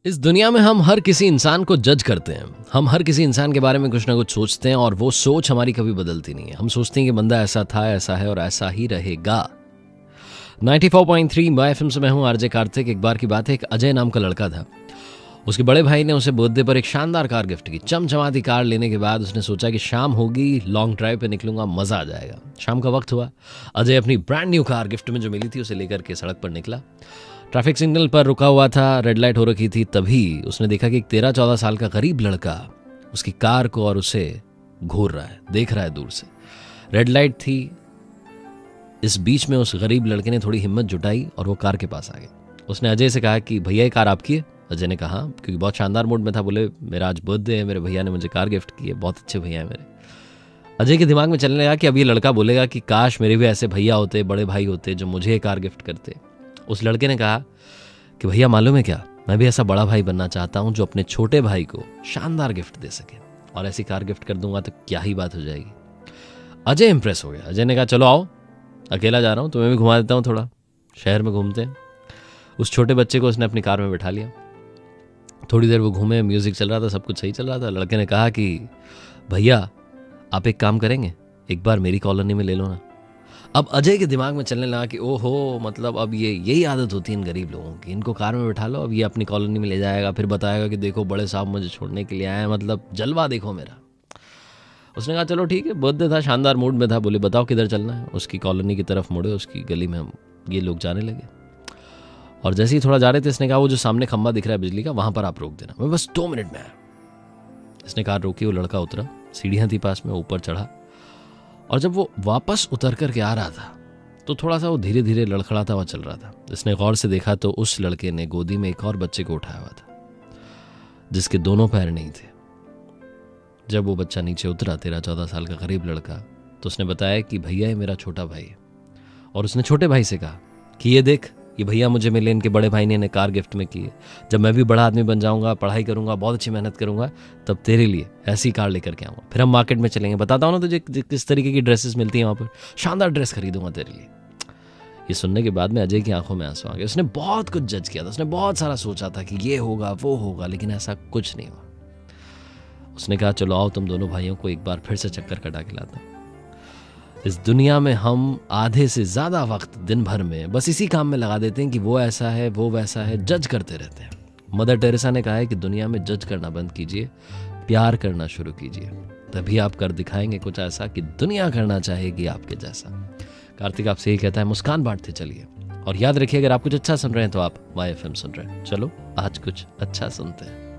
इस दुनिया में हम हर किसी इंसान को जज करते हैं। हम हर किसी इंसान के बारे में कुछ ना कुछ सोचते हैं और वो सोच हमारी कभी बदलती नहीं है। हम सोचते हैं कि बंदा ऐसा था, ऐसा है और ऐसा ही रहेगा। 94.3 माय एफएम से मैं हूं आरजे कार्तिक। एक बार की बात है, एक अजय नाम का लड़का था। उसके बड़े भाई ने उसे बर्थडे पर एक शानदार कार गिफ्ट की। चमचमाती कार लेने के बाद उसने सोचा कि शाम होगी, लॉन्ग ड्राइव पे निकलूंगा, मजा आ जाएगा। शाम का वक्त हुआ। अजय अपनी ब्रांड न्यू कार गिफ्ट में जो मिली थी उसे लेकर के सड़क पर निकला। ट्रैफिक सिग्नल पर रुका हुआ था, रेड लाइट हो रखी थी। तभी उसने देखा कि एक 13-14 साल का गरीब लड़का उसकी कार को और उसे घूर रहा है, देख रहा है दूर से। रेड लाइट थी। इस बीच में उस गरीब लड़के ने थोड़ी हिम्मत जुटाई और वो कार के पास आ गया। उसने अजय से कहा कि भैया ये कार आपकी है? अजय ने कहा, क्योंकि बहुत शानदार मूड में था। बोले, मेरा आज बर्थडे है, मेरे भैया ने मुझे कार गिफ्ट की है, बहुत अच्छे भैया है मेरे। अजय के दिमाग में चलने लगा कि अब ये लड़का बोलेगा कि काश मेरे भी ऐसे भैया होते, बड़े भाई होते जो मुझे कार गिफ्ट करते। उस लड़के ने कहा कि भैया मालूम है क्या, मैं भी ऐसा बड़ा भाई बनना चाहता हूं जो अपने छोटे भाई को शानदार गिफ्ट दे सके, और ऐसी कार गिफ्ट कर दूंगा तो क्या ही बात हो जाएगी। अजय इंप्रेस हो गया। अजय ने कहा, चलो आओ, अकेला जा रहा हूं, तुम्हें भी घुमा देता हूं, थोड़ा शहर में घूमते हैं। उस छोटे बच्चे को उसने अपनी कार में बैठा लिया। थोड़ी देर वो घूमे, म्यूजिक चल रहा था, सब कुछ सही चल रहा था। लड़के ने कहा कि भैया आप एक काम करेंगे, एक बार मेरी कॉलोनी में ले लो ना। अब अजय के दिमाग में चलने लगा कि ओहो, मतलब अब यही आदत होती है इन गरीब लोगों की, इनको कार में बैठा लो, अब ये अपनी कॉलोनी में ले जाएगा, फिर बताएगा कि देखो बड़े साहब मुझे छोड़ने के लिए आए हैं, मतलब जलवा देखो मेरा। उसने कहा चलो ठीक है, बर्थडे था, शानदार मूड में था। बोले बताओ किधर चलना है। उसकी कॉलोनी की तरफ मुड़े, उसकी गली में हम ये लोग जाने लगे। और जैसे ही थोड़ा जा रहे थे, इसने कहा वो जो सामने खंबा दिख रहा है बिजली का, वहां पर आप रोक देना, मैं बस 2 मिनट में आया। इसने कार रोकी, वो लड़का उतरा, सीढ़ियां थी पास में, ऊपर चढ़ा, और जब वो वापस उतर करके आ रहा था तो थोड़ा सा वो धीरे धीरे लड़खड़ाता हुआ चल रहा था। इसने गौर से देखा तो उस लड़के ने गोदी में एक और बच्चे को उठाया हुआ था जिसके दोनों पैर नहीं थे। जब वो बच्चा नीचे उतरा, 13-14 साल का गरीब लड़का, तो उसने बताया कि भैया ये मेरा छोटा भाई है। और उसने छोटे भाई से कहा कि ये देख, ये भैया मुझे मिले, इनके बड़े भाई ने इन्हें कार गिफ्ट में की है। जब मैं भी बड़ा आदमी बन जाऊंगा, पढ़ाई करूंगा, बहुत अच्छी मेहनत करूंगा, तब तेरे लिए ऐसी कार लेकर के आऊंगा। फिर हम मार्केट में चलेंगे, बताता हूँ ना तुझे किस तरीके की ड्रेसेस मिलती हैं वहाँ पर, शानदार ड्रेस खरीदूंगा तेरे लिए। ये सुनने के बाद में अजय की आंखों में आंसू आ गए। उसने बहुत कुछ जज किया था, उसने बहुत सारा सोचा था कि ये होगा वो होगा, लेकिन ऐसा कुछ नहीं हुआ। उसने कहा चलो आओ, तुम दोनों भाइयों को एक बार फिर से चक्कर कटा के लाता हूं। इस दुनिया में हम आधे से ज्यादा वक्त दिन भर में बस इसी काम में लगा देते हैं कि वो ऐसा है, वो वैसा है, जज करते रहते हैं। मदर टेरेसा ने कहा है कि दुनिया में जज करना बंद कीजिए, प्यार करना शुरू कीजिए, तभी आप कर दिखाएंगे कुछ ऐसा कि दुनिया करना चाहेगी आपके जैसा। कार्तिक आपसे यही कहता है, मुस्कान बांटते चलिए, और याद रखिए अगर आप कुछ अच्छा सुन रहे हैं तो आप माय एफएम सुन रहे हैं। चलो आज कुछ अच्छा सुनते हैं।